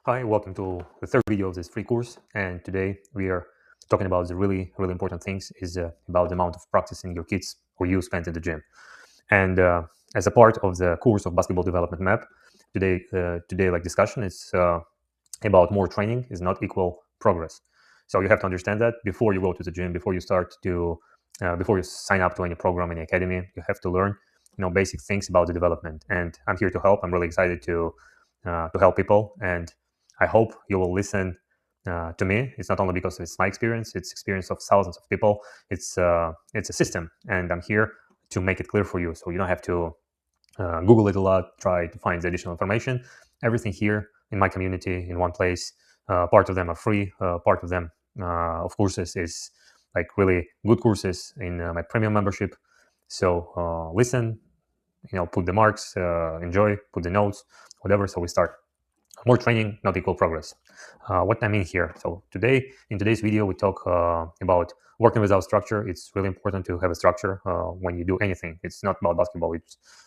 Hi, welcome to the third video of this free course. And today we are talking about the really important things is about the amount of practicing your kids or you spend in the gym. And as a part of the course of basketball development map, today like discussion is about more training is not equal progress. So you have to understand that before you go to the gym, before you sign up to any program, any academy, you have to learn basic things about the development. And I'm here to help. I'm really excited to help people, and I hope you will listen to me. It's not only because it's my experience; it's experience of thousands of people. It's a system, and I'm here to make it clear for you, so you don't have to Google it a lot, try to find the additional information. Everything here in my community in one place. Part of them are free. Part of them, of courses, is like really good courses in my premium membership. So listen, put the marks, enjoy, put the notes, whatever. So we start. More training, not equal progress. What I mean here. So in today's video, we talk about working without structure. It's really important to have a structure when you do anything. It's not about basketball.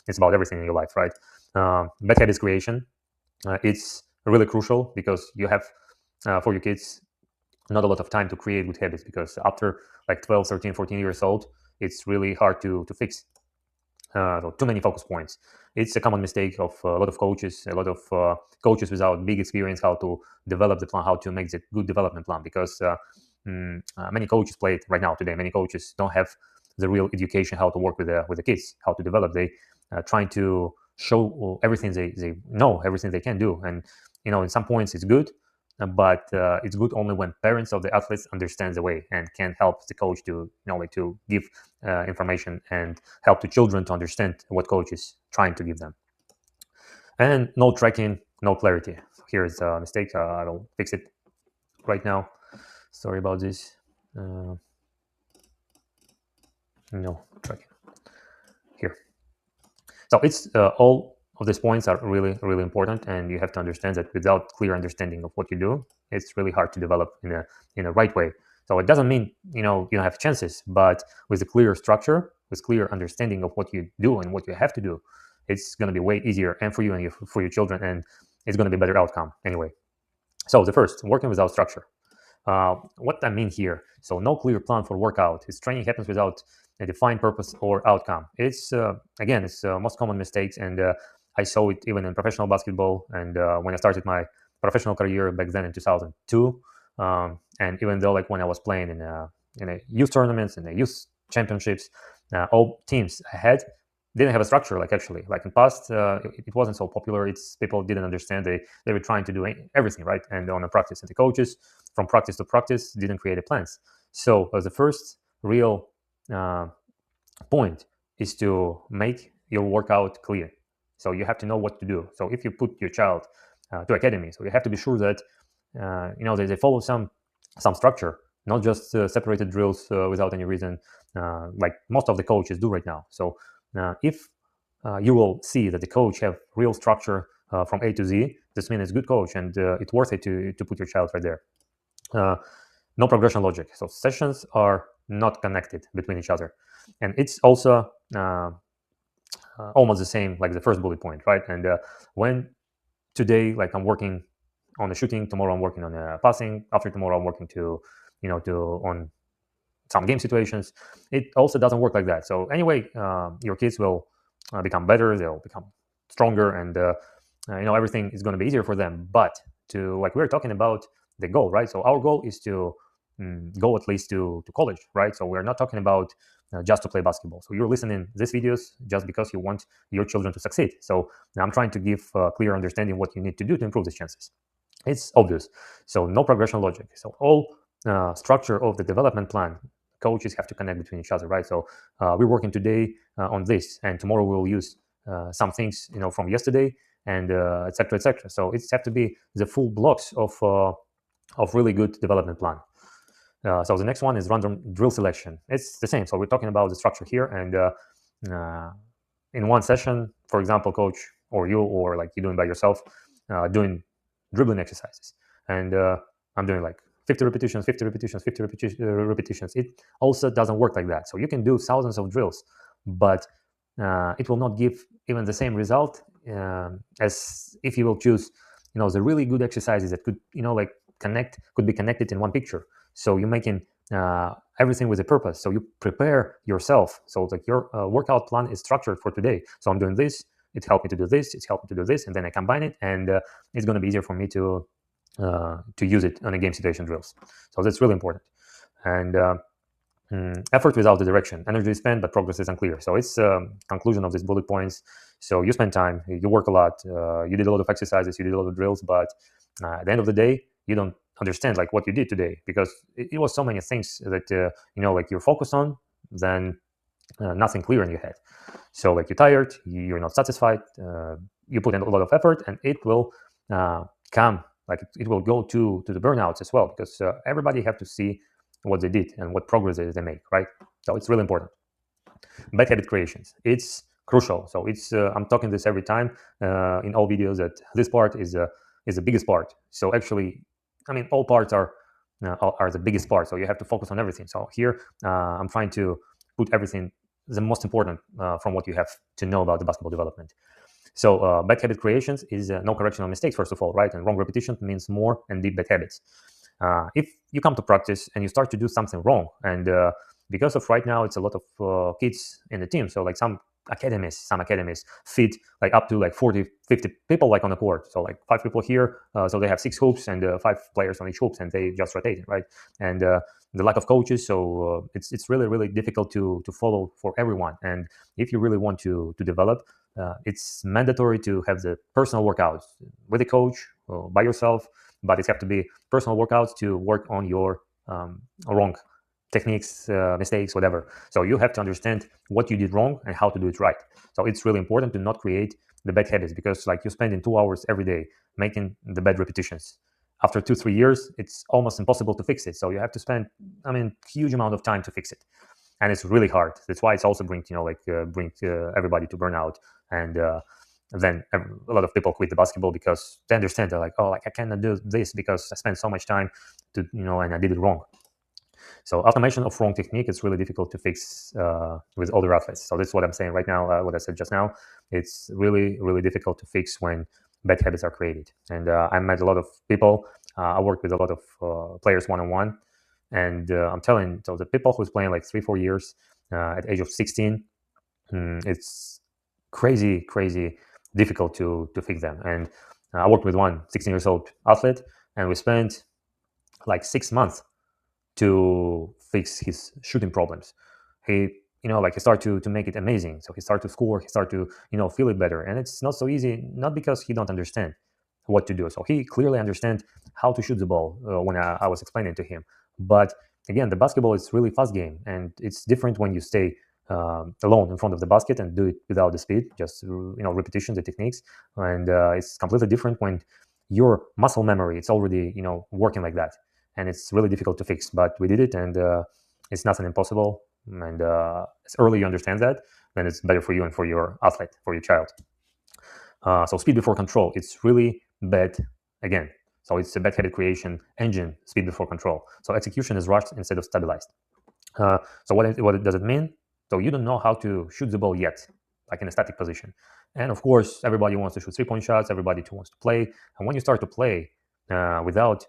It's about everything in your life, right? Bad habits creation. It's really crucial because you have for your kids not a lot of time to create good habits, because after like 12, 13, 14 years old, it's really hard to fix. So too many focus points. It's a common mistake of a lot of coaches, coaches without big experience how to develop the plan, how to make the good development plan, because many coaches play it right now today. Many coaches don't have the real education how to work with the kids, how to develop. They trying to show everything they know, everything they can do, and in some points it's good, but it's good only when parents of the athletes understand the way and can help the coach to to give information and help the children to understand what coach is trying to give them. And no tracking, no clarity. Here's a mistake. I will fix it right now. Sorry about this. No tracking here. So it's all of these points are really important, and you have to understand that without clear understanding of what you do, it's really hard to develop in a right way. So it doesn't mean you don't have chances, but with a clear structure, with clear understanding of what you do and what you have to do, it's going to be way easier, and for you and for your children, and it's going to be a better outcome anyway. So the first, working without structure. What I mean here, so no clear plan for workout. This training happens without a defined purpose or outcome. It's again, it's most common mistakes, and I saw it even in professional basketball. And when I started my professional career back then in 2002, and even though like when I was playing in a youth tournaments and the youth championships, all teams I had didn't have a structure. Like actually, like in past, it wasn't so popular. It's people didn't understand. They were trying to do everything right, and on a practice, and the coaches from practice to practice didn't create a plans. So the first real point is to make your workout clear. So you have to know what to do. So if you put your child to academy, so you have to be sure that they follow some structure, not just separated drills without any reason, like most of the coaches do right now. So if you will see that the coach have real structure from A to Z, this means it's good coach, and it's worth it to put your child right there. No progression logic. So sessions are not connected between each other, and it's also almost the same like the first bullet point, right? And when today, like I'm working on the shooting, tomorrow I'm working on passing, after tomorrow I'm working on some game situations. It also doesn't work like that. So anyway, your kids will become better, they'll become stronger, and everything is going to be easier for them. But like we're talking about the goal, right? So our goal is to go at least to college, right? So we're not talking about just to play basketball. So you're listening these videos just because you want your children to succeed. So I'm trying to give clear understanding what you need to do to improve these chances. It's obvious. So no progression logic. So all structure of the development plan, coaches have to connect between each other, right? So we're working today on this, and tomorrow we'll use some things from yesterday, and etc. etc. So it's have to be the full blocks of really good development plan. So the next one is random drill selection. It's the same. So we're talking about the structure here, and in one session, for example, coach or you, or like you're doing by yourself, doing dribbling exercises, and I'm doing like 50 repetitions, 50 repetitions, 50 repetitions. It also doesn't work like that. So you can do thousands of drills, but it will not give even the same result as if you will choose the really good exercises that could like could be connected in one picture. So you're making everything with a purpose. So you prepare yourself. So like your workout plan is structured for today. So I'm doing this. It helped me to do this. It's helped me to do this, and then I combine it, and it's going to be easier for me to use it on a game situation drills. So that's really important. And effort without the direction. Energy is spent, but progress is unclear. So it's conclusion of these bullet points. So you spend time, you work a lot, you did a lot of exercises, you did a lot of drills, but at the end of the day, you don't understand like what you did today, because it was so many things that like you're focused on, then nothing clear in your head. So like you're tired, you're not satisfied, you put in a lot of effort, and it will come like it will go to the burnouts as well, because everybody have to see what they did and what progress they make, right? So it's really important. Bad habit creations, it's crucial. So it's I'm talking this every time in all videos, that this part is the biggest part. So actually, I mean, all parts are the biggest part. So you have to focus on everything. So here I'm trying to put everything, the most important from what you have to know about the basketball development. So bad habit creations is no correction on mistakes, first of all, right? And wrong repetition means more and deep bad habits. If you come to practice and you start to do something wrong, and because of right now, it's a lot of kids in the team. So like some academies fit like up to like 40, 50 people like on the court. So like 5 people here, so they have 6 hoops and 5 players on each hoops, and they just rotate it, right? And the lack of coaches, so it's really, really difficult to follow for everyone. And if you really want to develop, it's mandatory to have the personal workouts with a coach, by yourself, but it have to be personal workouts to work on your wrong techniques, mistakes, whatever. So you have to understand what you did wrong and how to do it right. So it's really important to not create the bad habits, because like you spend in 2 hours every day making the bad repetitions. After 2-3 years, it's almost impossible to fix it. So you have to spend, huge amount of time to fix it, and it's really hard. That's why it's also bring everybody to burnout, and then a lot of people quit the basketball because they understand, they're like, oh, like I cannot do this because I spent so much time to and I did it wrong. So automation of wrong technique is really difficult to fix with older athletes. So that's what I'm saying right now. What I said just now, it's really, really difficult to fix when bad habits are created. And I met a lot of people. I worked with a lot of players one-on-one, and I'm telling, so the people who's playing like 3-4 years at age of 16, it's crazy difficult to fix them. And I worked with one 16 years old athlete, and we spent like 6 months to fix his shooting problems. He he started to make it amazing. So he started to score, he started to feel it better. And it's not so easy, not because he don't understand what to do. So he clearly understands how to shoot the ball when I was explaining to him. But again, the basketball is really fast game, and it's different when you stay alone in front of the basket and do it without the speed, just repetition, the techniques. And it's completely different when your muscle memory, it's already working like that, and it's really difficult to fix. But we did it, and it's nothing impossible. And as early you understand that, then it's better for you and for your athlete, for your child. So speed before control, it's really bad again. So it's a bad habit creation engine, speed before control. So execution is rushed instead of stabilized. So what does it mean? So you don't know how to shoot the ball yet, like in a static position. And of course, everybody wants to shoot 3-point shots. Everybody wants to play. And when you start to play without,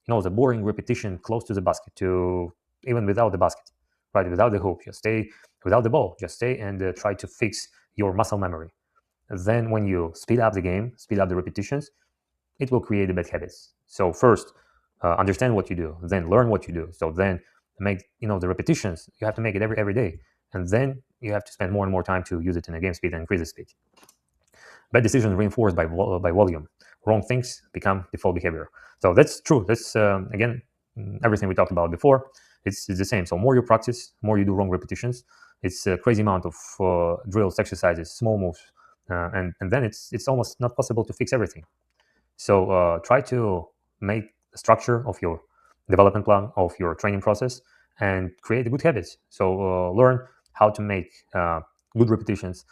the boring repetition close to the basket, to even without the basket, right, without the hoop, just stay without the ball, just stay and try to fix your muscle memory. Then when you speed up the game, speed up the repetitions, it will create the bad habits. So first, understand what you do, then learn what you do. So then make the repetitions. You have to make it every day, and then you have to spend more and more time to use it in a game speed and increase the speed. Bad decisions reinforced by volume. Wrong things become default behavior. So that's true. That's again everything we talked about before. It's the same. So more you practice, more you do wrong repetitions. It's a crazy amount of drills, exercises, small moves, and then it's almost not possible to fix everything. So try to make the structure of your development plan, of your training process, and create good habits. So learn how to make good repetitions.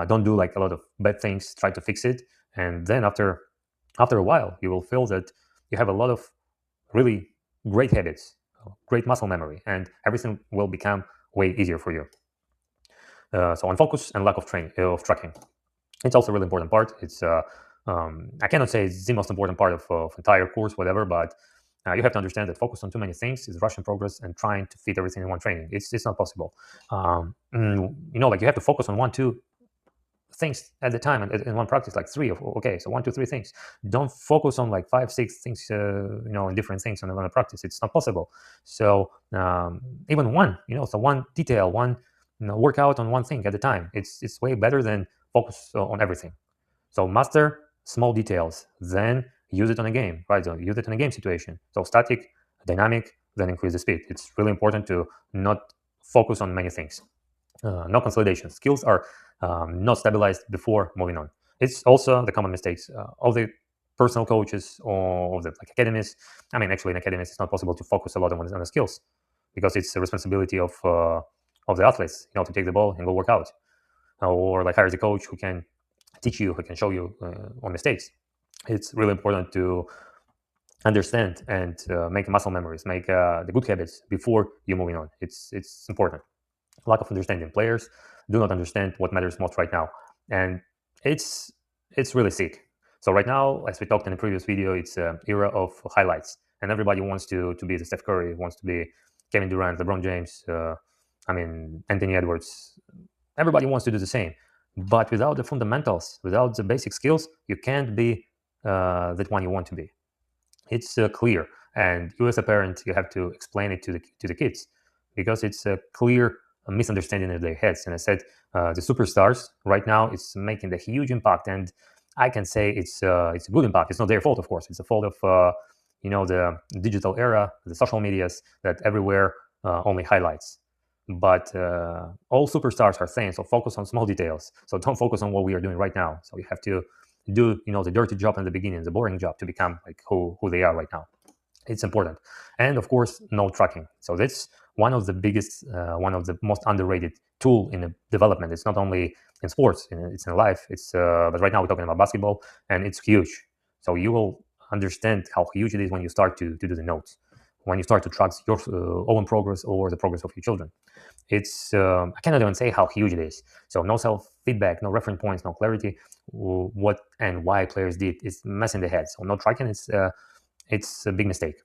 Don't do like a lot of bad things. Try to fix it, and then after a while, you will feel that you have a lot of really great habits, great muscle memory, and everything will become way easier for you. So on focus and lack of tracking, it's also a really important part. It's I cannot say it's the most important part of entire course, whatever, but you have to understand that focus on too many things is rushing progress and trying to fit everything in one training. It's not possible. Like you have to focus on one, two things at the time and in one practice, like three of okay, so one, two, three things. Don't focus on like five, six things, in different things on a practice. It's not possible. So even one, so one detail, one workout on one thing at a time. It's way better than focus on everything. So master small details, then use it on a game, right? So use it in a game situation. So static, dynamic, then increase the speed. It's really important to not focus on many things. No consolidation. Skills are not stabilized before moving on. It's also the common mistakes of the personal coaches or of the academies. I mean, actually, in academies, it's not possible to focus a lot on the skills because it's the responsibility of the athletes, to take the ball and go work out, or hire the coach who can teach you, who can show you on mistakes. It's really important to understand and make muscle memories, make the good habits before you moving on. It's important. Lack of understanding. Players do not understand what matters most right now, and it's really sick. So right now, as we talked in the previous video, it's an era of highlights, and everybody wants to be the Steph Curry, wants to be Kevin Durant, LeBron James, Anthony Edwards. Everybody wants to do the same, but without the fundamentals, without the basic skills, you can't be that one you want to be. It's clear, and you as a parent, you have to explain it to the kids, because it's a clear misunderstanding in their heads. And I said, the superstars right now, it's making a huge impact, and I can say it's a good impact. It's not their fault, of course. It's the fault of the digital era, the social medias that everywhere only highlights. But all superstars are saying, so focus on small details. So don't focus on what we are doing right now. So you have to do the dirty job in the beginning, the boring job, to become like who they are right now. It's important. And of course, no tracking. So that's one of the biggest, one of the most underrated tool in the development. It's not only in sports, it's in life. But right now we're talking about basketball, and it's huge. So you will understand how huge it is when you start to do the notes, when you start to track your own progress or the progress of your children. It's I cannot even say how huge it is. So no self-feedback, no reference points, no clarity, what and why players did. It's messing the head. So no tracking, it's a big mistake.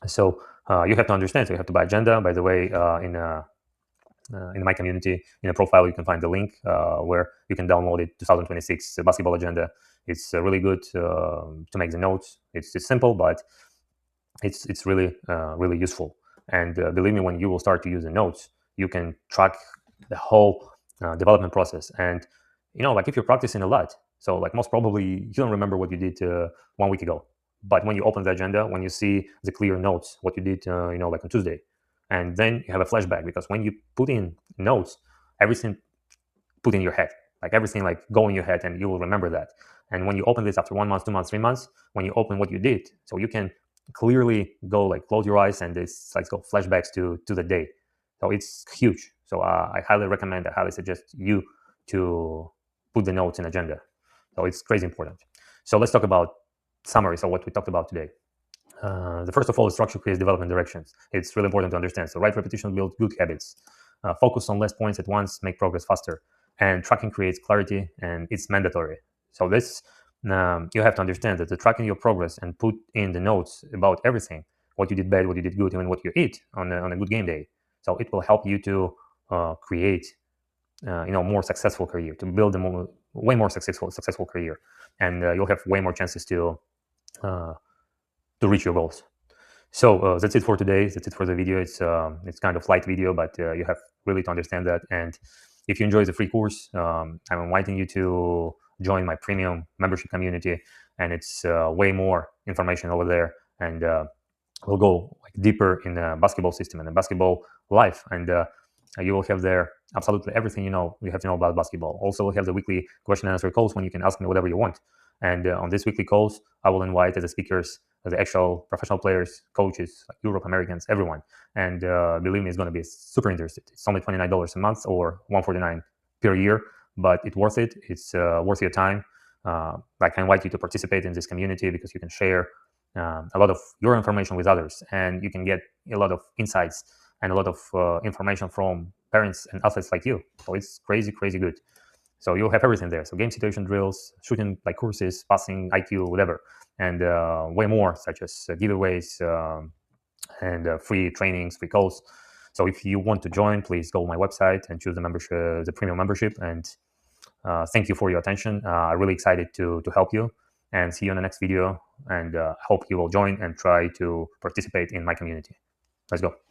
So you have to understand. So you have to buy agenda. By the way, in my community, in a profile, you can find the link where you can download it. 2026 basketball agenda. It's really good to make the notes. It's simple, but it's really really useful. And believe me, when you will start to use the notes, you can track the whole development process. And if you're practicing a lot, so most probably you don't remember what you did 1 week ago. But when you open the agenda, when you see the clear notes, what you did, on Tuesday, and then you have a flashback, because when you put in notes, everything put in your head, everything go in your head, and you will remember that. And when you open this after 1 month, 2 months, 3 months, when you open what you did, so you can clearly go close your eyes, and it's go flashbacks to the day. So it's huge. So I highly recommend, I highly suggest you to put the notes in agenda. So it's crazy important. So let's talk about summary. So what we talked about today. The first of all is structure creates development directions. It's really important to understand. So right repetition builds good habits. Focus on less points at once, make progress faster. And tracking creates clarity, and it's mandatory. So this, you have to understand that the tracking your progress and put in the notes about everything, what you did bad, what you did good, even what you eat on a good game day. So it will help you to create, more successful career, to build a way more successful career, and you'll have way more chances to reach your goals. So that's it for today. That's it for the video. It's kind of light video, but you have really to understand that. And if you enjoy the free course, I'm inviting you to join my premium membership community, and it's way more information over there. And we'll go deeper in the basketball system and the basketball life, and you will have there absolutely everything you have to know about basketball. Also, we'll have the weekly question and answer calls when you can ask me whatever you want. And on these weekly calls, I will invite the speakers, the actual professional players, coaches, Europe, Americans, everyone. And believe me, it's going to be super interesting. It's only $29 a month or $149 per year, but it's worth it. It's worth your time. I can invite you to participate in this community, because you can share a lot of your information with others, and you can get a lot of insights and a lot of information from parents and athletes like you. So it's crazy good. So you'll have everything there. So game situation drills, shooting like courses, passing, IQ, whatever, and way more, such as giveaways and free trainings, free calls. So if you want to join, please go to my website and choose the membership, the premium membership. And thank you for your attention. I'm really excited to help you, and see you in the next video. And hope you will join and try to participate in my community. Let's go.